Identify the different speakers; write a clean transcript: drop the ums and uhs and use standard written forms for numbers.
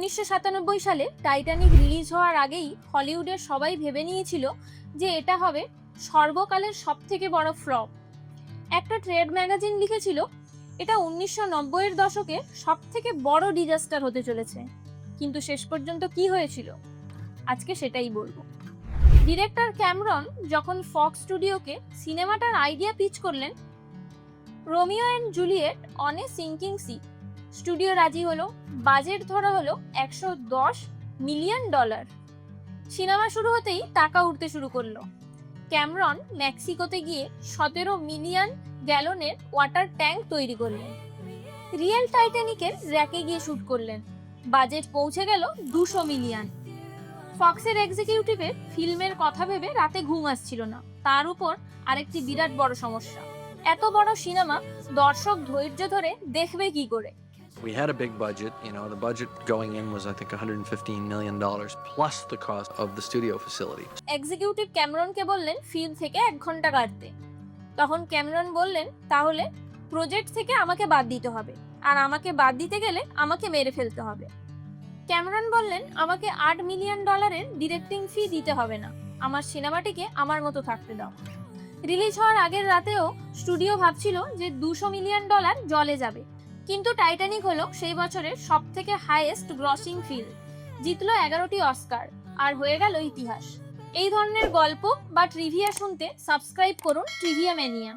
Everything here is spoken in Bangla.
Speaker 1: 1997 সালে টাইটানিক রিলিজ হওয়ার আগেই হলিউডের সবাই ভেবে নিয়েছিল যে এটা হবে সর্বকালের সবথেকে বড় ফ্লপ। একটা ট্রেড ম্যাগাজিন লিখেছিল এটা 1990-এর দশকে সবথেকে বড় ডিজাস্টার হতে চলেছে। কিন্তু শেষ পর্যন্ত কি হয়েছিল আজকে সেটাই বলবো। ডিরেক্টর ক্যামেরন যখন ফক্স স্টুডিওকে সিনেমাটার আইডিয়া পিচ করলেন, Romeo and Juliet on a sinking sea, studio রাজি হলো। বাজেট ধরা হলো $110 মিলিয়ন। সিনেমা শুরু হতেই টাকা উঠতে শুরু করলো। ক্যামেরন মেক্সিকোতে গিয়ে 17 মিলিয়ন গ্যালনের ওয়াটার ট্যাঙ্ক তৈরি করলেন। রিয়েল টাইটানিকের র্যাকে গিয়ে শুট করলেন। বাজেট পৌঁছে গেল 200 মিলিয়ন। ফক্সের এক্সিকিউটিভের ফিল্মের কথা ভেবে রাতে ঘুম আসছিল না। তার উপর আরেকটি বিরাট বড় সমস্যা, এত বড় সিনেমা দর্শক ধৈর্য ধরে দেখবে কি করে।
Speaker 2: We had a big budget, the budget going in was I think $115 million plus the cost of the studio facility.
Speaker 1: Executive ক্যামেরনকে বললেন ফিল্ম থেকে 1 ঘন্টা কাটতে। তখন ক্যামেরন বললেন তাহলে প্রজেক্ট থেকে আমাকে বাদ দিতে হবে, আর আমাকে বাদ দিতে গেলে আমাকে মেরে ফেলতে হবে। ক্যামেরন বললেন আমাকে $8 মিলিয়ন ডিরেক্টিং ফি দিতে হবে না, আমার সিনেমাটিকে আমার মতো থাকতে দাও। রিলিজ হওয়ার আগের রাতেও স্টুডিও ভাবছিল যে $200 মিলিয়ন জলে যাবে, কিন্তু টাইটানিক হলো সেই বছরের সবথেকে হাইয়েস্ট গ্রসিং ফিল্ম, জিতলো 11টি অস্কার, আর হয়ে গেল ইতিহাস। এই ধরনের গল্প বা ট্রিভিয়া শুনতে সাবস্ক্রাইব করুন ট্রিভিয়া ম্যানিয়া।